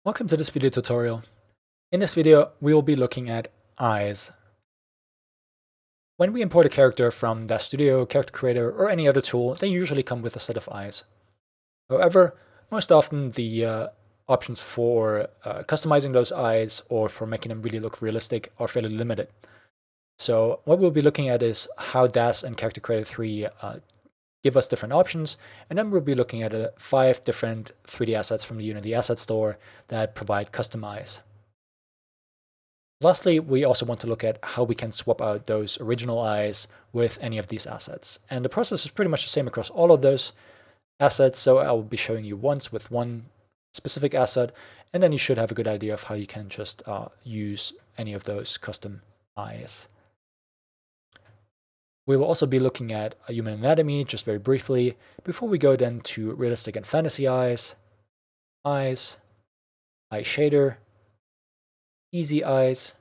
Welcome to this video tutorial. In this video, we will be looking at eyes. When we import a character from DAZ Studio, Character Creator, or any other tool, they usually come with a set of eyes. However, most often the options for customizing those eyes or for making them really look realistic are fairly limited. So what we'll be looking at is how DAZ and Character Creator 3 give us different options, and then we'll be looking at 5 different 3D assets from the Unity AssetStore that provide custom eyes. Lastly, we also want to look at how we can swap out those original eyes with any of these assets. And the process is pretty much the same across all of those assets, so I will be showing you once with one specific asset, and then you should have a good idea of how you can just use any of those custom eyes. We will also be looking at human anatomy just very briefly before we go then to realistic and fantasy eyes, eye shader, easy eyes,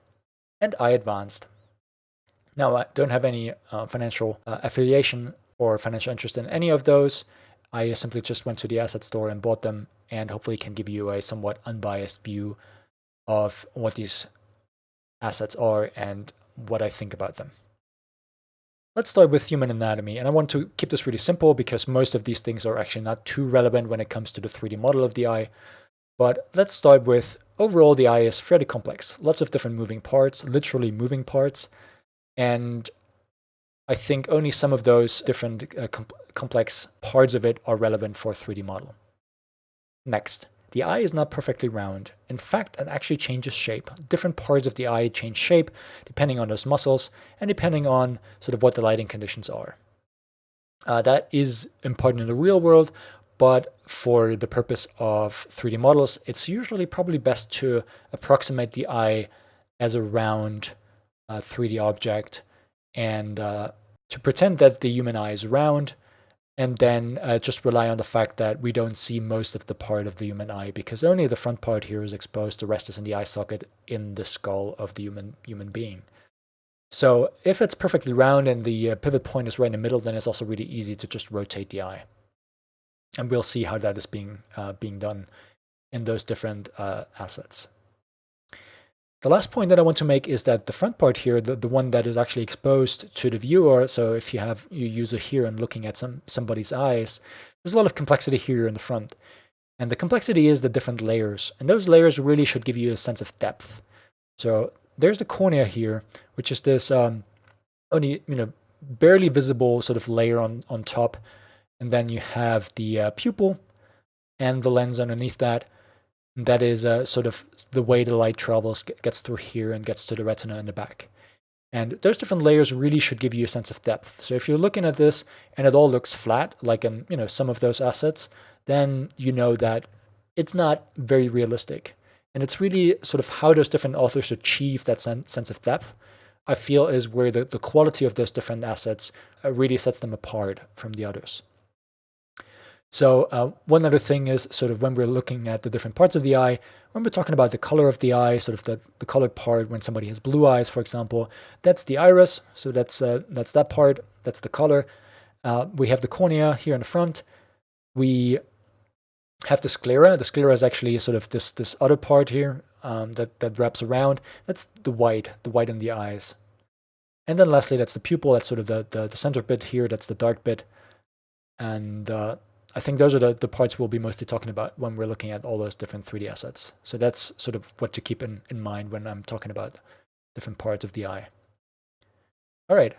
and eye advanced. Now, I don't have any financial affiliation or financial interest in any of those. I simply just went to the asset store and bought them, and hopefully can give you a somewhat unbiased view of what these assets are and what I think about them. Let's start with human anatomy, and I want to keep this really simple because most of these things are actually not too relevant when it comes to the 3D model of the eye. But let's start with, overall the eye is fairly complex. Lots of different moving parts, literally moving parts, and I think only some of those different complex parts of it are relevant for a 3D model. Next, the eye is not perfectly round. In fact, it actually changes shape. Different parts of the eye change shape depending on those muscles and depending on sort of what the lighting conditions are. That is important in the real world, but for the purpose of 3D models, it's usually probably best to approximate the eye as a round 3D object and to pretend that the human eye is round, and then just rely on the fact that we don't see most of the part of the human eye because only the front part here is exposed, the rest is in the eye socket in the skull of the human being. So if it's perfectly round and the pivot point is right in the middle, then it's also really easy to just rotate the eye. And we'll see how that is being done in those different assets. The last point that I want to make is that the front part here, the one that is actually exposed to the viewer, so if you have your user here and looking at somebody's eyes, there's a lot of complexity here in the front. And the complexity is the different layers. And those layers really should give you a sense of depth. So there's the cornea here, which is this only barely visible sort of layer on top. And then you have the pupil and the lens underneath that. That is sort of the way the light travels, gets through here and gets to the retina in the back. And those different layers really should give you a sense of depth. So if you're looking at this and it all looks flat, like in some of those assets, then you know that it's not very realistic. And it's really sort of how those different authors achieve that sense of depth, I feel, is where the quality of those different assets really sets them apart from the others. So one other thing is sort of when we're looking at the different parts of the eye, when we're talking about the color of the eye, sort of the colored part, when somebody has blue eyes, for example, that's the iris. So that's that part, that's the color. We have the cornea here in the front. We have the sclera. The sclera is actually sort of this other part here that wraps around. That's the white in the eyes. And then lastly, that's the pupil. That's sort of the center bit here. That's the dark bit. And I think those are the parts we'll be mostly talking about when we're looking at all those different 3D assets. So that's sort of what to keep in mind when I'm talking about different parts of the eye. All right,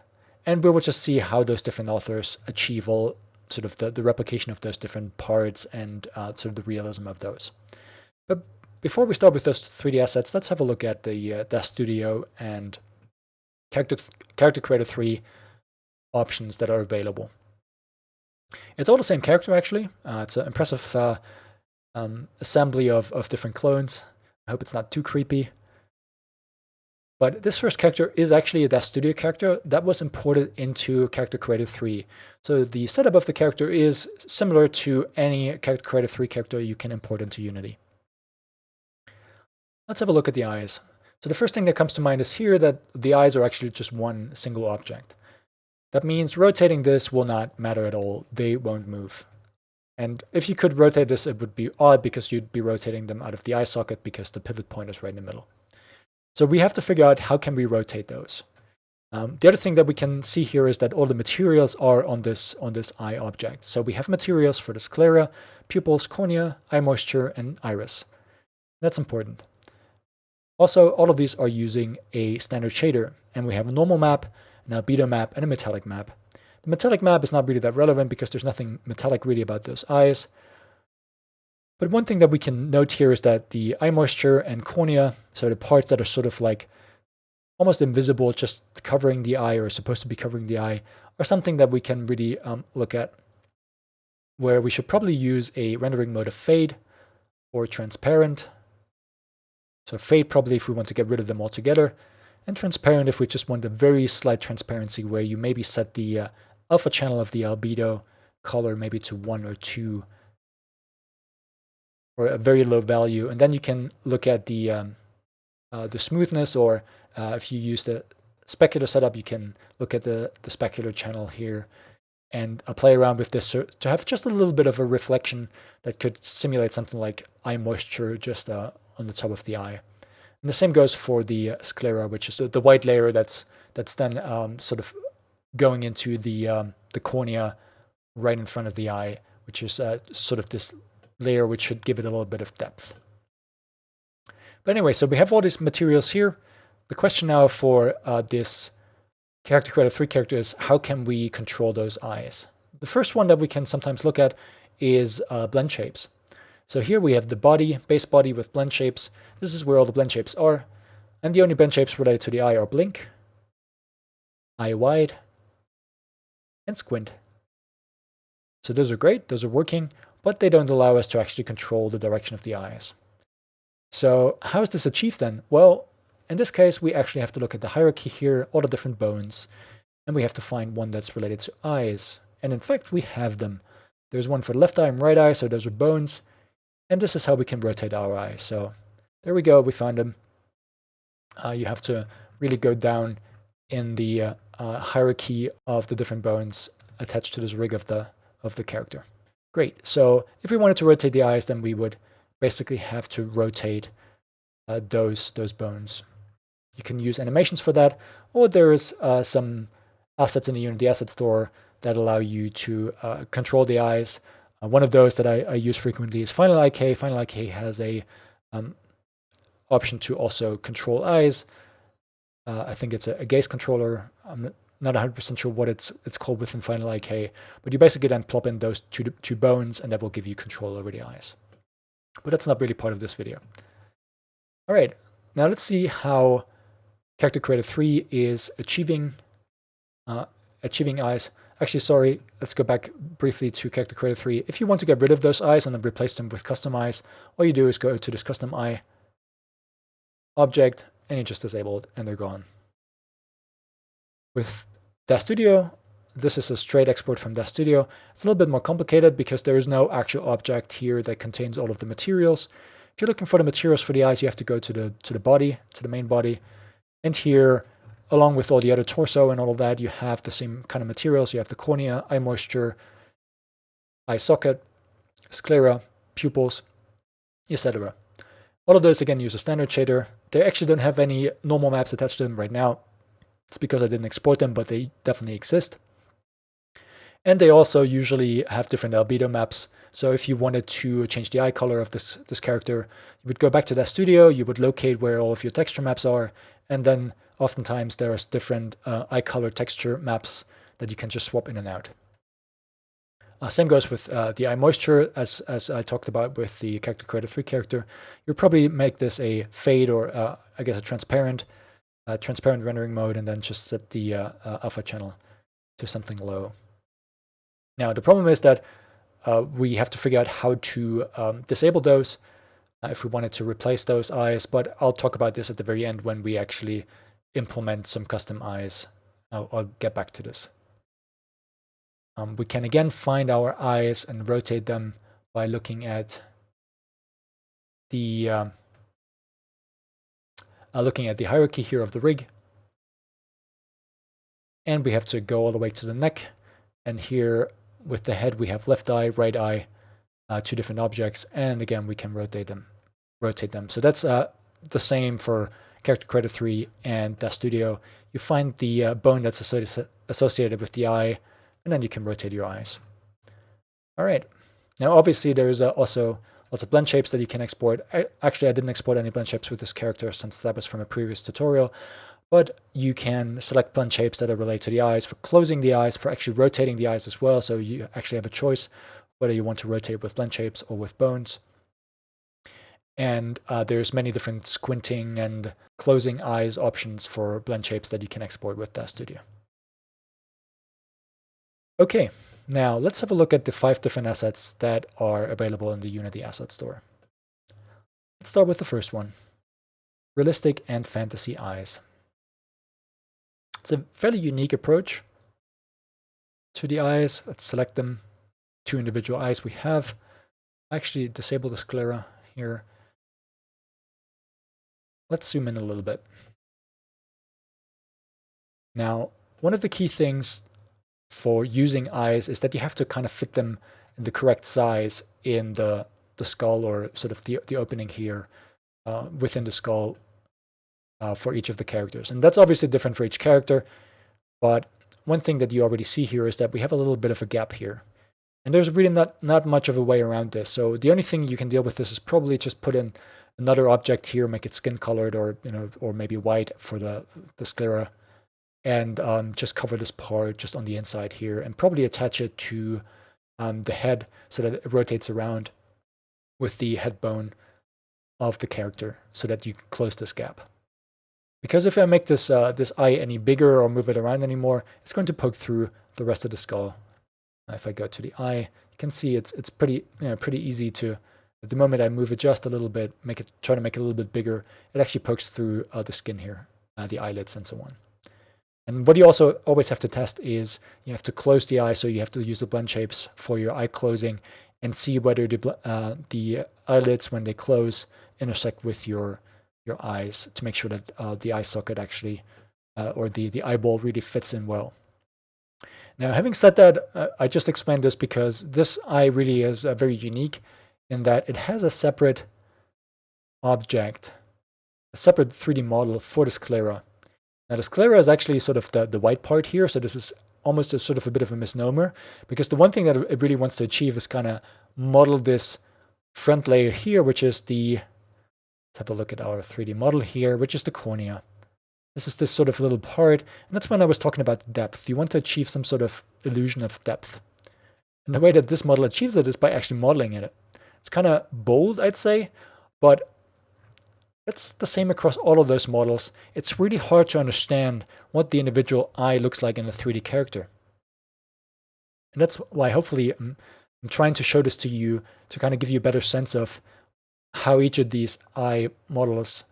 and we will just see how those different authors achieve all sort of the replication of those different parts and sort of the realism of those. But before we start with those 3D assets, let's have a look at the DAZ Studio and Character Creator 3 options that are available. It's all the same character, actually. It's an impressive assembly of different clones. I hope it's not too creepy. But this first character is actually a DAZ Studio character that was imported into Character Creator 3. So the setup of the character is similar to any Character Creator 3 character you can import into Unity. Let's have a look at the eyes. So the first thing that comes to mind is here that the eyes are actually just one single object. That means rotating this will not matter at all. They won't move. And if you could rotate this, it would be odd because you'd be rotating them out of the eye socket because the pivot point is right in the middle. So we have to figure out how can we rotate those. The other thing that we can see here is that all the materials are on this eye object. So we have materials for the sclera, pupils, cornea, eye moisture, and iris. That's important. Also, all of these are using a standard shader, and we have a normal map, an albedo map, and a metallic map. The metallic map is not really that relevant because there's nothing metallic really about those eyes. But one thing that we can note here is that the eye moisture and cornea, so the parts that are sort of like almost invisible, just covering the eye or supposed to be covering the eye, are something that we can really look at, where we should probably use a rendering mode of fade or transparent. So fade probably if we want to get rid of them altogether, and transparent if we just want a very slight transparency where you maybe set the alpha channel of the albedo color maybe to 1 or 2, or a very low value, and then you can look at the smoothness, or if you use the specular setup, you can look at the specular channel here and play around with this to have just a little bit of a reflection that could simulate something like eye moisture just on the top of the eye. And the same goes for the sclera, which is the white layer that's then sort of going into the cornea right in front of the eye, which is sort of this layer which should give it a little bit of depth. But anyway, so we have all these materials here. The question now for this Character Creator 3 character is how can we control those eyes? The first one that we can sometimes look at is blend shapes. So here we have the body, base body with blend shapes. This is where all the blend shapes are. And the only blend shapes related to the eye are blink, eye wide, and squint. So those are great, those are working, but they don't allow us to actually control the direction of the eyes. So how is this achieved then? Well, in this case, we actually have to look at the hierarchy here, all the different bones, and we have to find one that's related to eyes. And in fact, we have them. There's one for the left eye and right eye, so those are bones. And this is how we can rotate our eye. So there we go, we found them. You have to really go down in the hierarchy of the different bones attached to this rig of the character. Great, so if we wanted to rotate the eyes, then we would basically have to rotate those bones. You can use animations for that, or there's some assets in the Unity AssetStore that allow you to control the eyes. One of those that I use frequently is Final IK. Final IK has a option to also control eyes. I think it's a gaze controller. I'm not 100% sure what it's called within Final IK, but you basically then plop in those two bones, and that will give you control over the eyes. But that's not really part of this video. All right, now let's see how Character Creator 3 is achieving eyes. Actually, sorry, let's go back briefly to Character Creator 3. If you want to get rid of those eyes and then replace them with custom eyes, all you do is go to this custom eye object, and you just disable it, and they're gone. With DAZ Studio, this is a straight export from DAZ Studio. It's a little bit more complicated because there is no actual object here that contains all of the materials. If you're looking for the materials for the eyes, you have to go to the body, to the main body, and here, along with all the other torso and all of that, you have the same kind of materials. You have the cornea, eye moisture, eye socket, sclera, pupils, etc. All of those, again, use a standard shader. They actually don't have any normal maps attached to them right now. It's because I didn't export them, but they definitely exist. And they also usually have different albedo maps. So if you wanted to change the eye color of this character, you would go back to that studio, you would locate where all of your texture maps are, and then oftentimes there's different eye color texture maps that you can just swap in and out. Same goes with the eye moisture, as I talked about with the Character Creator 3 character. You'll probably make this a fade or I guess a transparent rendering mode, and then just set the alpha channel to something low. Now the problem is that we have to figure out how to disable those if we wanted to replace those eyes, but I'll talk about this at the very end when we actually implement some custom eyes. I'll get back to this. We can again find our eyes and rotate them by looking at the hierarchy here of the rig. And we have to go all the way to the neck. And here with the head, we have left eye, right eye, two different objects, and again we can rotate them. So that's the same for Character Creator 3 and DAZ Studio. You find the bone that's associated with the eye, and then you can rotate your eyes. All right. Now, obviously, there's also lots of blend shapes that you can export. Actually, I didn't export any blend shapes with this character since that was from a previous tutorial, but you can select blend shapes that are related to the eyes for closing the eyes, for actually rotating the eyes as well. So you actually have a choice whether you want to rotate with blend shapes or with bones. And there's many different squinting and closing eyes options for blend shapes that you can export with DAZ Studio. Okay, now let's have a look at the 5 different assets that are available in the Unity Asset Store. Let's start with the first one, realistic and fantasy eyes. It's a fairly unique approach to the eyes. Let's select them, 2 individual eyes we have. Actually disable the sclera here. Let's zoom in a little bit. Now, one of the key things for using eyes is that you have to kind of fit them in the correct size in the skull, or sort of the opening here within the skull for each of the characters. And that's obviously different for each character, but one thing that you already see here is that we have a little bit of a gap here. And there's really not much of a way around this. So the only thing you can deal with this is probably just put in another object here, make it skin colored, or or maybe white for the sclera, and just cover this part just on the inside here, and probably attach it to the head so that it rotates around with the head bone of the character, so that you can close this gap. Because if I make this this eye any bigger or move it around anymore, it's going to poke through the rest of the skull. If I go to the eye, you can see it's pretty easy to. At the moment I move it just a little bit, try to make it a little bit bigger, it actually pokes through the skin here, the eyelids and so on. And what you also always have to test is you have to close the eye, so you have to use the blend shapes for your eye closing and see whether the eyelids, when they close, intersect with your eyes, to make sure that the eye socket actually, or the eyeball really fits in well. Now, having said that, I just explained this because this eye really is very unique in that it has a separate object, a separate 3D model for the sclera. Now, the sclera is actually sort of the white part here, so this is almost sort of a bit of a misnomer, because the one thing that it really wants to achieve is kind of model this front layer here, which is let's have a look at our 3D model here, which is the cornea. This is this sort of little part, and that's when I was talking about depth. You want to achieve some sort of illusion of depth. And the way that this model achieves it is by actually modeling it. It's kind of bold, I'd say, but it's the same across all of those models. It's really hard to understand what the individual eye looks like in a 3D character. And that's why hopefully I'm trying to show this to you to kind of give you a better sense of how each of these eye models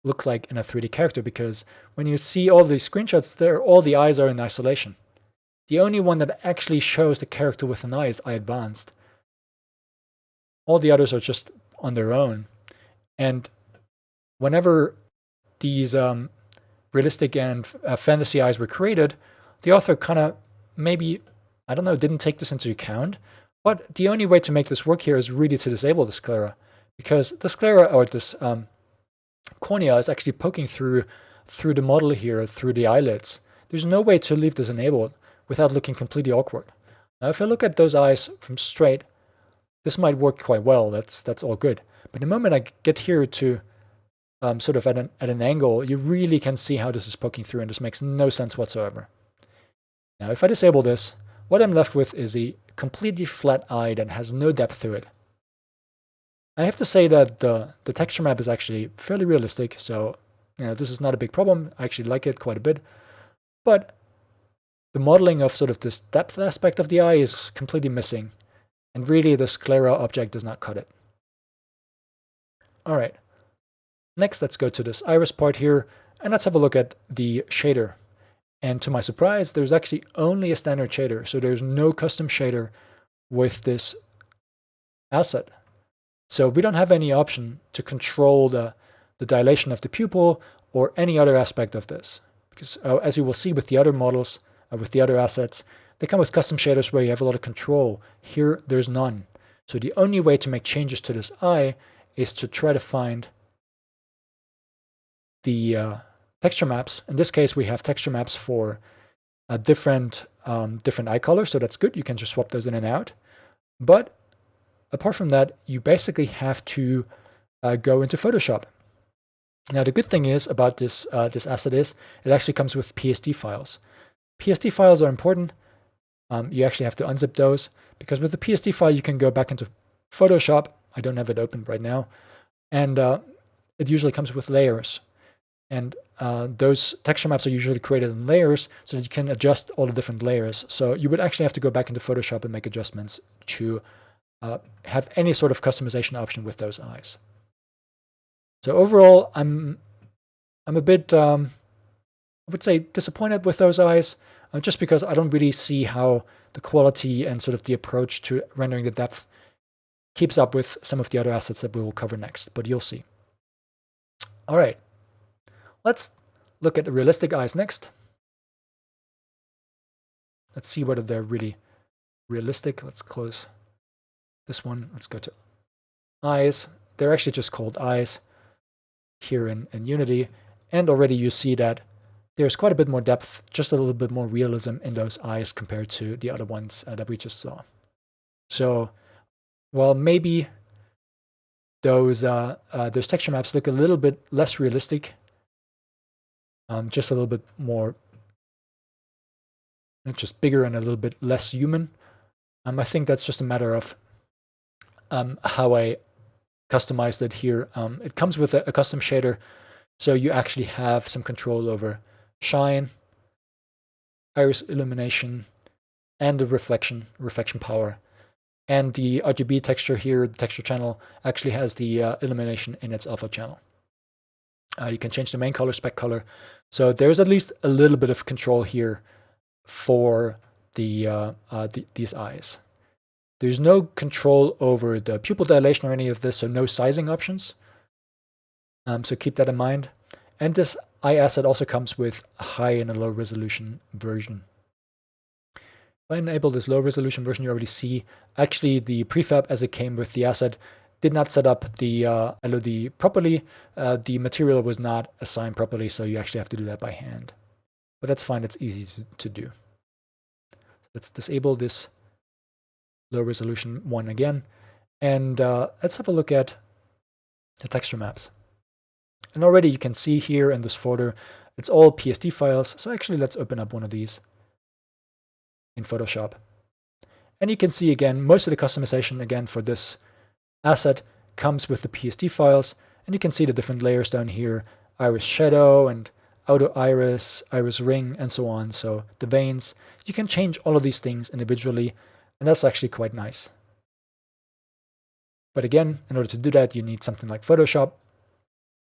look like in a 3D character, because when you see all these screenshots, all the eyes are in isolation. The only one that actually shows the character with an eye is Eye Advanced. All the others are just on their own. And whenever these realistic and fantasy eyes were created, the author kind of maybe, I don't know, didn't take this into account. But the only way to make this work here is really to disable the sclera, because the sclera, or this cornea, is actually poking through the model here, through the eyelids. There's no way to leave this enabled without looking completely awkward. Now, if I look at those eyes from straight, this might work quite well. That's all good. But the moment I get here to sort of at an angle, you really can see how this is poking through, and this makes no sense whatsoever. Now, if I disable this, what I'm left with is a completely flat eye that has no depth to it. I have to say that the texture map is actually fairly realistic, so this is not a big problem. I actually like it quite a bit. But the modeling of sort of this depth aspect of the eye is completely missing, and really the sclera object does not cut it. All right. Next, let's go to this iris part here, and let's have a look at the shader. And to my surprise, there's actually only a standard shader, so there's no custom shader with this asset. So we don't have any option to control the dilation of the pupil or any other aspect of this. Because as you will see with the other models, with the other assets, they come with custom shaders where you have a lot of control. Here, there's none. So the only way to make changes to this eye is to try to find the texture maps. In this case, we have texture maps for different eye colors, so that's good. You can just swap those in and out. But apart from that, you basically have to go into Photoshop. Now, the good thing is about this asset is it actually comes with PSD files. PSD files are important. You actually have to unzip those, because with the PSD file, you can go back into Photoshop. I don't have it open right now. And it usually comes with layers. And those texture maps are usually created in layers so that you can adjust all the different layers. So you would actually have to go back into Photoshop and make adjustments to have any sort of customization option with those eyes. So overall, I'm a bit, I would say, disappointed with those eyes, just because I don't really see how the quality and sort of the approach to rendering the depth keeps up with some of the other assets that we will cover next, but you'll see. All right, let's look at the realistic eyes next. Let's see whether they're really realistic. Let's close this one. Let's go to eyes. They're actually just called eyes here in Unity. And already you see that there's quite a bit more depth, just a little bit more realism in those eyes compared to the other ones that we just saw. So, well, maybe those texture maps look a little bit less realistic, just a little bit more, just bigger and a little bit less human. I think that's just a matter of how I customized it here. It comes with a custom shader, so you actually have some control over shine, iris illumination, and the reflection power. And the RGB texture here, the texture channel, actually has the illumination in its alpha channel. You can change the main color, spec color. So there's at least a little bit of control here for these eyes. There's no control over the pupil dilation or any of this, so no sizing options. So keep that in mind. And this eye asset also comes with a high and a low resolution version. If I enable this low resolution version, you already see actually the prefab as it came with the asset did not set up the LOD properly. The material was not assigned properly, so you actually have to do that by hand. But that's fine, it's easy to do. Let's disable this low resolution one again. And let's have a look at the texture maps. And already you can see here in this folder, it's all PSD files. So actually, let's open up one of these in Photoshop. And you can see again, most of the customization again for this asset comes with the PSD files. And you can see the different layers down here, iris shadow and outer iris, iris ring, and so on. So the veins, you can change all of these things individually. And that's actually quite nice. But again, in order to do that, you need something like Photoshop.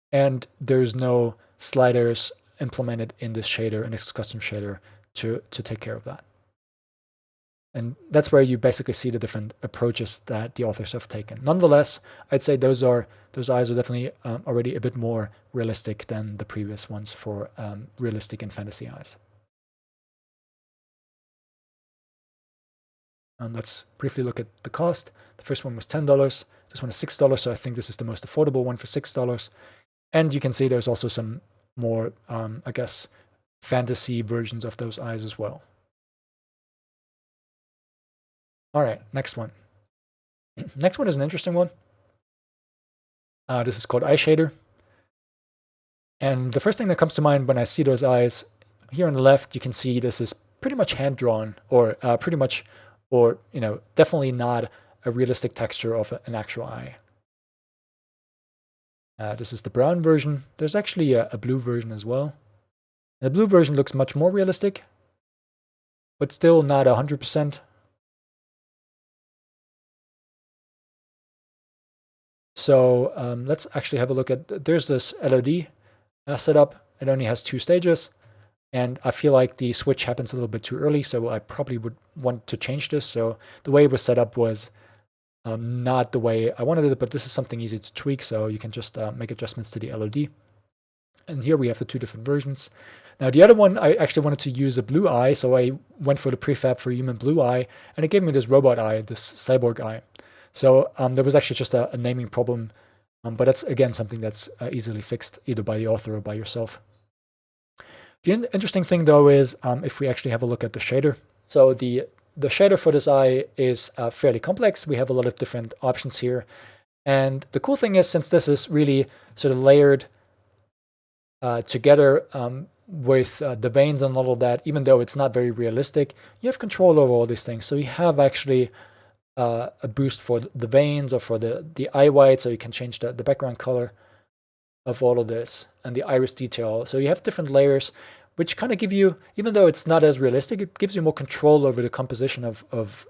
And there's no sliders implemented in this shader, in this custom shader, to take care of that. And that's where you basically see the different approaches that the authors have taken. Nonetheless, I'd say those eyes are definitely already a bit more realistic than the previous ones for realistic and fantasy eyes. Let's briefly look at the cost. The first one was $10. This one is $6, so I think this is the most affordable one for $6. And you can see there's also some more, I guess, fantasy versions of those eyes as well. All right, next one. Next one is an interesting one. This is called Eye Shader. And the first thing that comes to mind when I see those eyes, here on the left, you can see this is pretty much hand-drawn, or definitely not a realistic texture of an actual eye. This is the brown version. There's actually a blue version as well. The blue version looks much more realistic, but still not 100%. So let's actually have a look at, there's this LOD setup. It only has 2 stages. And I feel like the switch happens a little bit too early, so I probably would want to change this. So the way it was set up was not the way I wanted it, but this is something easy to tweak, so you can just make adjustments to the LOD. And here we have the 2 different versions. Now the other one, I actually wanted to use a blue eye, so I went for the prefab for human blue eye, and it gave me this robot eye, this cyborg eye. So there was actually just a naming problem, but that's again something that's easily fixed either by the author or by yourself. The interesting thing though is if we actually have a look at the shader. So the shader for this eye is fairly complex. We have a lot of different options here. And the cool thing is, since this is really sort of layered together with the veins and all of that, even though it's not very realistic, you have control over all these things. So you have actually a boost for the veins or for the eye white, so you can change the background color of all of this, and the iris detail. So you have different layers, which kind of give you, even though it's not as realistic, it gives you more control over the composition of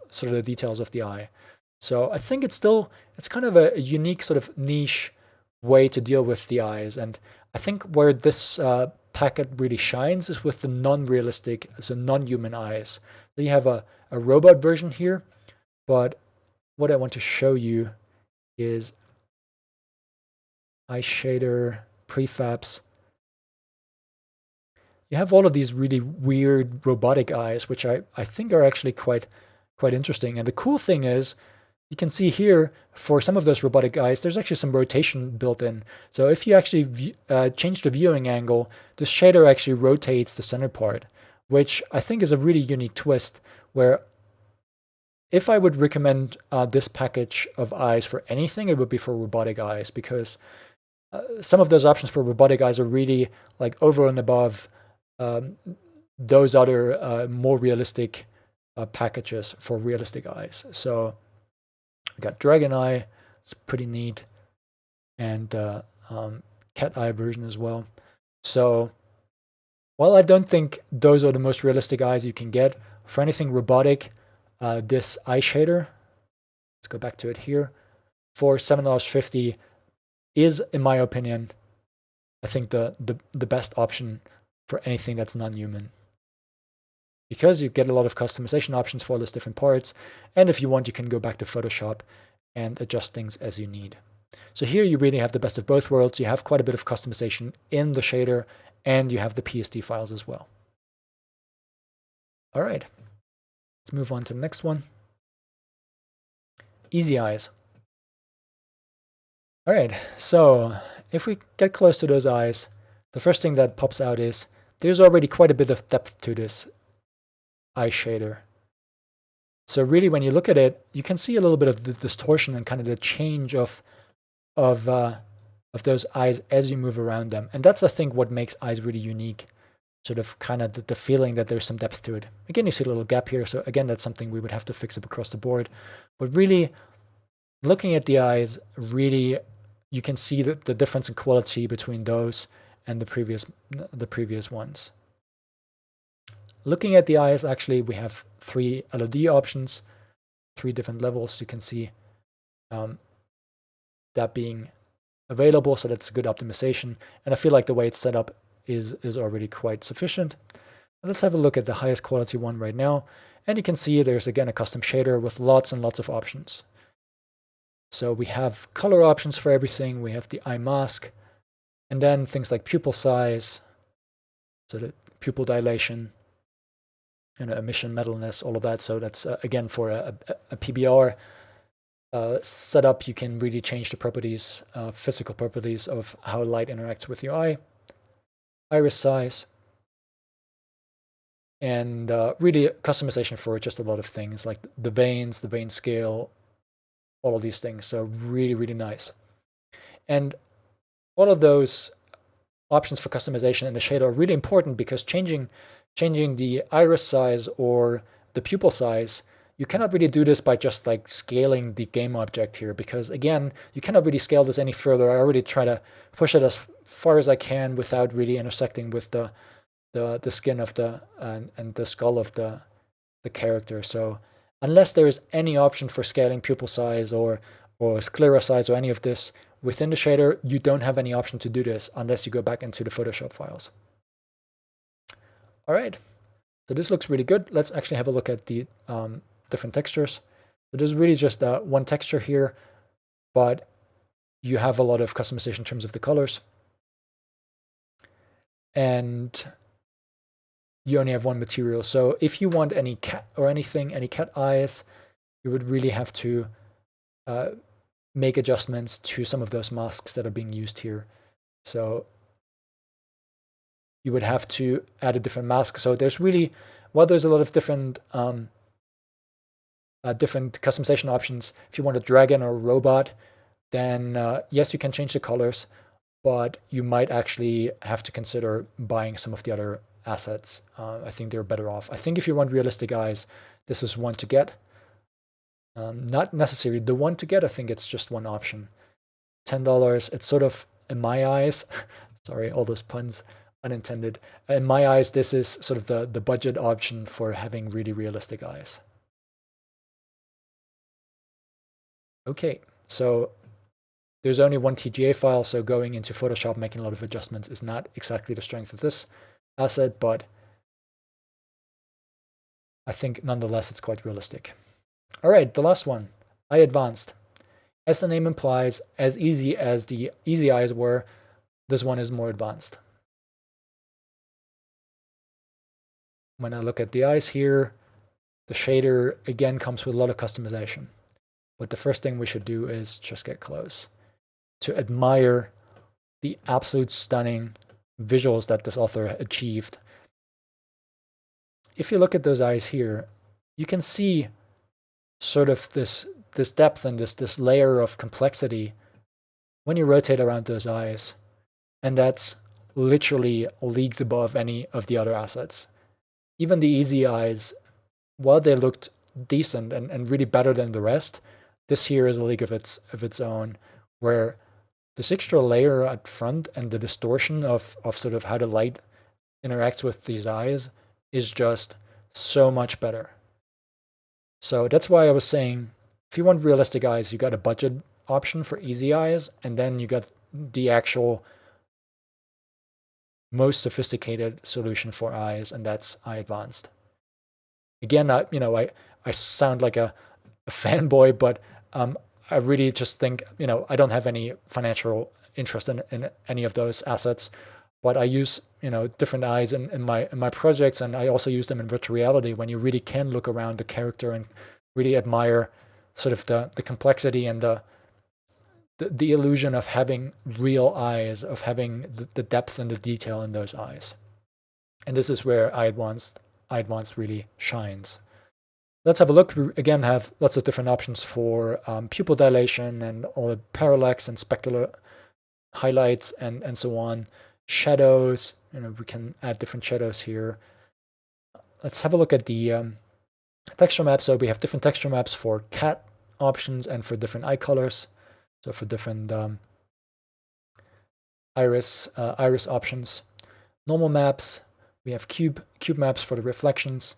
sort of the details of the eye. So I think it's kind of a unique sort of niche way to deal with the eyes. And I think where this packet really shines is with the non-realistic, so non-human eyes. So you have a robot version here, but what I want to show you is eye shader, prefabs. You have all of these really weird robotic eyes, which I think are actually quite interesting. And the cool thing is, you can see here, for some of those robotic eyes, there's actually some rotation built in. So if you actually change the viewing angle, the shader actually rotates the center part, which I think is a really unique twist, where if I would recommend this package of eyes for anything, it would be for robotic eyes, because some of those options for robotic eyes are really like over and above those other more realistic packages for realistic eyes. So we got Dragon Eye, it's pretty neat, and Cat Eye version as well. So while I don't think those are the most realistic eyes you can get, for anything robotic, this eye shader, let's go back to it here, for $7.50 is, in my opinion, I think the best option for anything that's non-human. Because you get a lot of customization options for those different parts, and if you want, you can go back to Photoshop and adjust things as you need. So here you really have the best of both worlds. You have quite a bit of customization in the shader, and you have the PSD files as well. All right, let's move on to the next one. Easy eyes. All right, so if we get close to those eyes, the first thing that pops out is there's already quite a bit of depth to this eye shader. So really, when you look at it, you can see a little bit of the distortion and kind of the change of those eyes as you move around them. And that's, I think, what makes eyes really unique, sort of kind of the feeling that there's some depth to it. Again, you see a little gap here. So again, that's something we would have to fix up across the board. But really, looking at the eyes, really, you can see the difference in quality between those and the previous ones. Looking at the eyes, actually, we have 3 LOD options, 3 different levels. You can see that being available, so that's a good optimization. And I feel like the way it's set up is already quite sufficient. Let's have a look at the highest quality one right now. And you can see there's, again, a custom shader with lots and lots of options. So we have color options for everything. We have the eye mask, and then things like pupil size, so the pupil dilation, emission metalness, all of that. So that's, again, for a PBR setup, you can really change the properties, physical properties of how light interacts with your eye, iris size, and really customization for just a lot of things like the vein scale, all of these things. So really, really nice. And all of those options for customization in the shader are really important, because changing the iris size or the pupil size, you cannot really do this by just like scaling the game object here, because again, you cannot really scale this any further. I already try to push it as far as I can without really intersecting with the skin of and the skull of the character. So unless there is any option for scaling pupil size or sclera size or any of this within the shader, you don't have any option to do this unless you go back into the Photoshop files. All right, so this looks really good. Let's actually have a look at the different textures. So there's really just one texture here, but you have a lot of customization in terms of the colors. And you only have one material. So if you want any cat or anything, any cat eyes, you would really have to make adjustments to some of those masks that are being used here. So you would have to add a different mask. So there's really, while there's a lot of different different customization options, if you want to drag in a robot, then yes, you can change the colors, but you might actually have to consider buying some of the other assets. I think they're better off. I think if you want realistic eyes, this is one to get. Not necessarily the one to get. I think it's just one option. $10. It's sort of, in my eyes, sorry, all those puns, unintended. In my eyes, this is sort of the budget option for having really realistic eyes. Okay, so there's only one TGA file, so going into Photoshop, making a lot of adjustments is not exactly the strength of this asset, but I think nonetheless it's quite realistic. All right, the last one, Eye Advanced. As the name implies, as easy as the easy eyes were, this one is more advanced. When I look at the eyes here, the shader again comes with a lot of customization. But the first thing we should do is just get close to admire the absolute stunning visuals that this author achieved. If you look at those eyes here, you can see sort of this depth and this layer of complexity when you rotate around those eyes. And that's literally leagues above any of the other assets. Even the easy eyes, while they looked decent and really better than the rest, this here is a league of its own, where this extra layer at front and the distortion of sort of how the light interacts with these eyes is just so much better. So that's why I was saying, if you want realistic eyes, you got a budget option for easy eyes, and then you got the actual most sophisticated solution for eyes, and that's Eye Advanced. Again, I sound like a fanboy, but I really just think, I don't have any financial interest in any of those assets, but I use, different eyes in my projects, and I also use them in virtual reality when you really can look around the character and really admire sort of the complexity and the illusion of having real eyes, of having the depth and the detail in those eyes. And this is where Eye Advanced really shines. Let's have a look. We again have lots of different options for pupil dilation and all the parallax and specular highlights and so on. Shadows, we can add different shadows here. Let's have a look at the texture map. So we have different texture maps for cat options and for different eye colors. So for different iris options. Normal maps, we have cube maps for the reflections.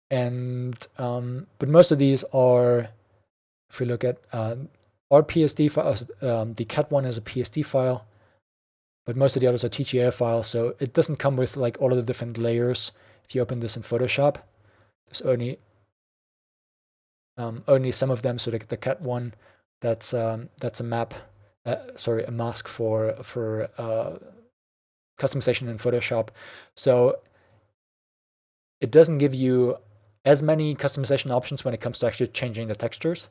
And but most of these are, if we look at our PSD files, the cat one is a PSD file, but most of the others are TGA files, so it doesn't come with like all of the different layers. If you open this in Photoshop, there's only some of them. So the cat one, that's a map, a mask for customization in Photoshop. So it doesn't give you as many customization options when it comes to actually changing the textures,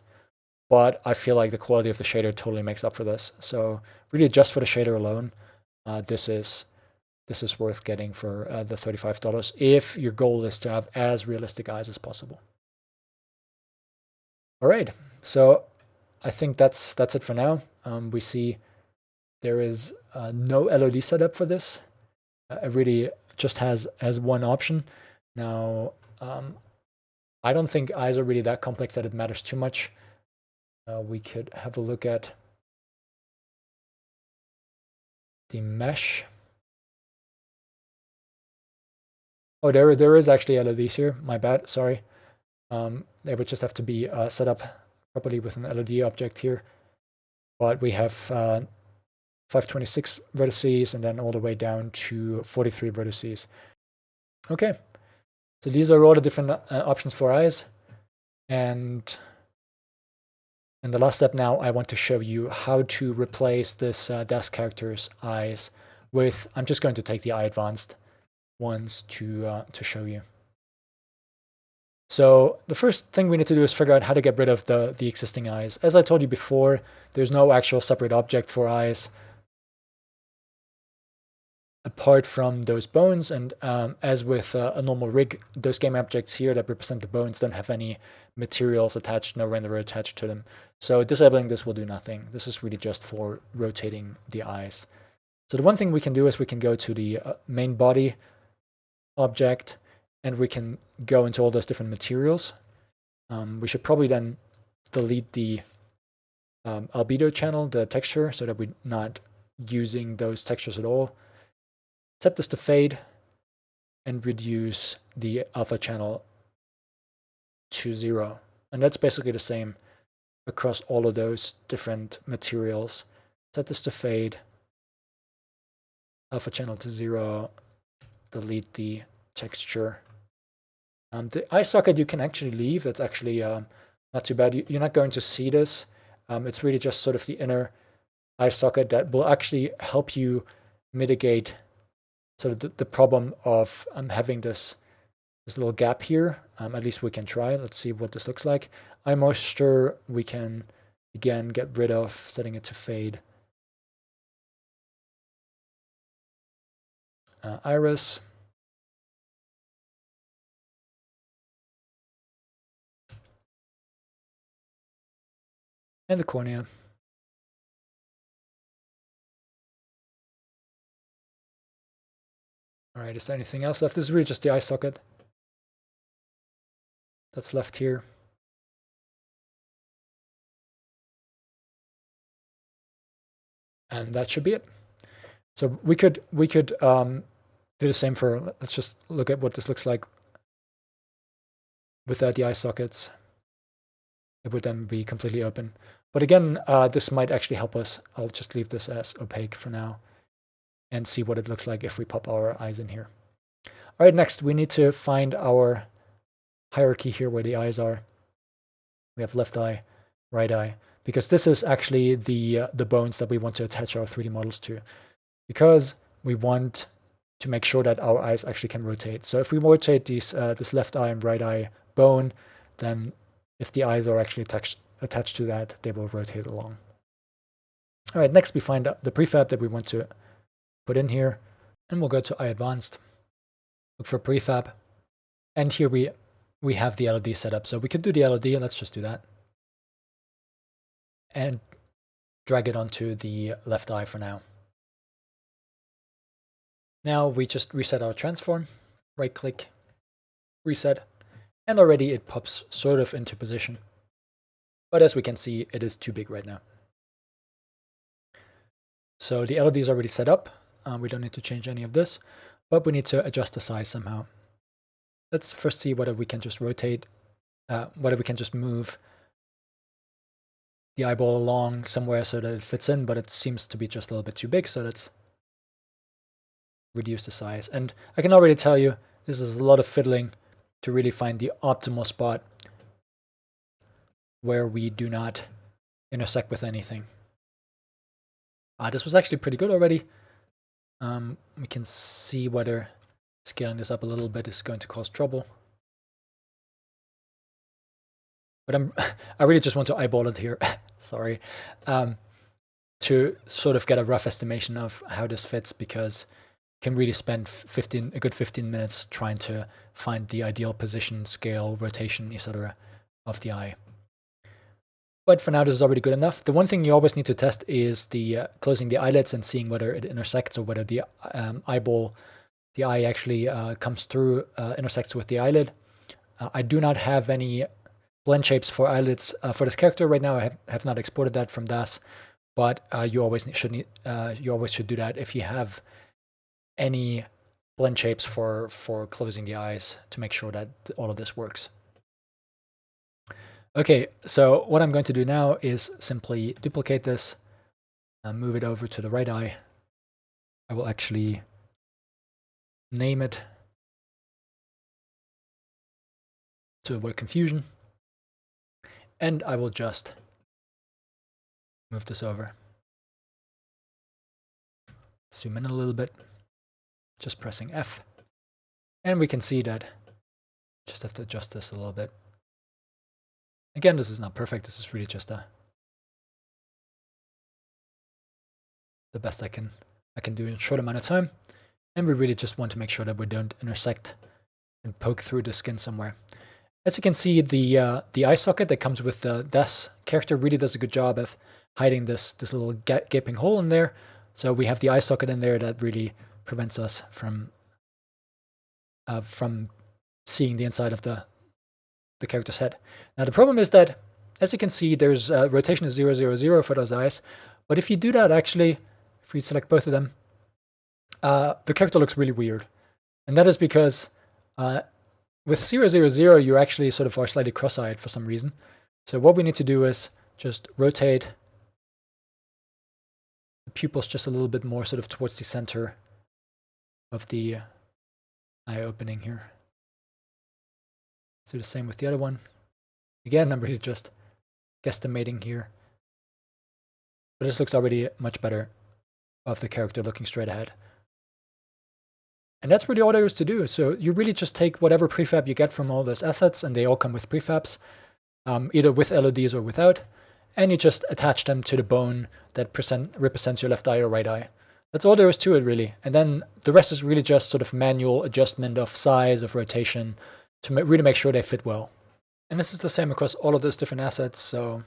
but I feel like the quality of the shader totally makes up for this. So really just for the shader alone, this is worth getting for the $35 if your goal is to have as realistic eyes as possible. All right, so I think that's it for now. We see there is no LOD setup for this. It really just has one option. Now, I don't think eyes are really that complex that it matters too much. We could have a look at the mesh. Oh, there is actually LODs here. My bad, sorry. They would just have to be set up properly with an LOD object here. But we have 526 vertices and then all the way down to 43 vertices. Okay. So these are all the different options for eyes. And in the last step now, I want to show you how to replace this DAZ character's eyes with, I'm just going to take the Eye Advanced ones to show you. So the first thing we need to do is figure out how to get rid of the existing eyes. As I told you before, there's no actual separate object for eyes apart from those bones, and as with a normal rig, those game objects here that represent the bones don't have any materials attached, no renderer attached to them. So disabling this will do nothing. This is really just for rotating the eyes. So the one thing we can do is we can go to the main body object, and we can go into all those different materials. We should probably then delete the albedo channel, the texture, so that we're not using those textures at all. Set this to fade and reduce the alpha channel to 0. And that's basically the same across all of those different materials. Set this to fade, alpha channel to 0, delete the texture. The eye socket you can actually leave. That's actually not too bad. You're not going to see this. It's really just sort of the inner eye socket that will actually help you mitigate sort of the problem of having this little gap here. At least we can try. Let's see what this looks like. Eye moisture we can again get rid of, setting it to fade. Iris. And the cornea. All right, is there anything else left? This is really just the eye socket that's left here. And that should be it. So we could do the same for, let's just look at what this looks like without the eye sockets. It would then be completely open. But again, this might actually help us. I'll just leave this as opaque for now and see what it looks like if we pop our eyes in here. All right, next we need to find our hierarchy here where the eyes are. We have left eye, right eye, because this is actually the bones that we want to attach our 3D models to, because we want to make sure that our eyes actually can rotate. So if we rotate these, this left eye and right eye bone, then if the eyes are actually attached to that, they will rotate along. All right, next we find the prefab that we want to put in here, and we'll go to Eye Advanced, look for prefab, and here we have the LOD set up. So we could do the LOD, let's just do that, and drag it onto the left eye for now. Now we just reset our transform, right click, reset, and already it pops sort of into position. But as we can see, it is too big right now. So the LOD is already set up. We don't need to change any of this, but we need to adjust the size somehow. Let's first see whether we can just rotate, whether we can just move the eyeball along somewhere so that it fits in, but it seems to be just a little bit too big, so let's reduce the size. And I can already tell you, this is a lot of fiddling to really find the optimal spot where we do not intersect with anything. This was actually pretty good already. We can see whether scaling this up a little bit is going to cause trouble. But I really just want to eyeball it here, sorry, to sort of get a rough estimation of how this fits, because you can really spend a good 15 minutes trying to find the ideal position, scale, rotation, etc. of the eye. But for now, this is already good enough. The one thing you always need to test is the closing the eyelids and seeing whether it intersects, or whether the eye actually comes through, intersects with the eyelid. I do not have any blend shapes for eyelids for this character right now. I have not exported that from DAZ, but you always should do that if you have any blend shapes for closing the eyes, to make sure that all of this works. Okay, so what I'm going to do now is simply duplicate this, move it over to the right eye. I will actually name it to avoid confusion, and I will just move this over. Zoom in a little bit, just pressing F, and we can see that Just have to adjust this a little bit. Again, this is not perfect. This is really just the best I can do in a short amount of time. And we really just want to make sure that we don't intersect and poke through the skin somewhere. As you can see, the eye socket that comes with the DAZ character really does a good job of hiding this little gaping hole in there. So we have the eye socket in there that really prevents us from seeing the inside of the character's head. Now the problem is that, as you can see, there's rotation of 0, 0, 0 for those eyes. But if you do that, actually, if we select both of them, the character looks really weird. And that is because with 0, 0, 0, you actually sort of are slightly cross-eyed for some reason. So what we need to do is just rotate the pupils just a little bit more sort of towards the center of the eye opening here. Let's do the same with the other one. Again, I'm really just guesstimating here. But this looks already much better of the character looking straight ahead. And that's really all there is to do. So you really just take whatever prefab you get from all those assets, and they all come with prefabs, either with LODs or without, and you just attach them to the bone that represents your left eye or right eye. That's all there is to it, really. And then the rest is really just sort of manual adjustment of size, of rotation, to really make sure they fit well. And this is the same across all of those different assets. So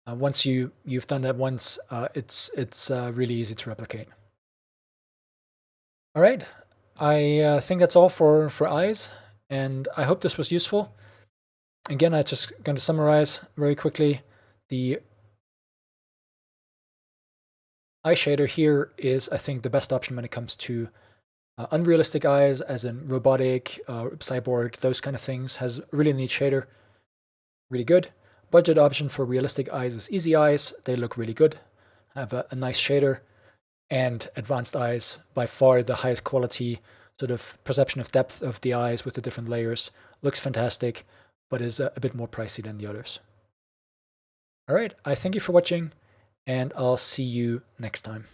once you've done that once, it's really easy to replicate. All right, I think that's all for eyes, and I hope this was useful. Again, I'm just going to summarize very quickly. The eye shader here is, I think, the best option when it comes to unrealistic eyes, as in robotic, cyborg, those kind of things. Has a really neat shader, really good. Budget option for realistic eyes is Easy Eyes. They look really good, have a nice shader. And advanced eyes, by far the highest quality sort of perception of depth of the eyes with the different layers. Looks fantastic, but is a bit more pricey than the others. All right, I thank you for watching, and I'll see you next time.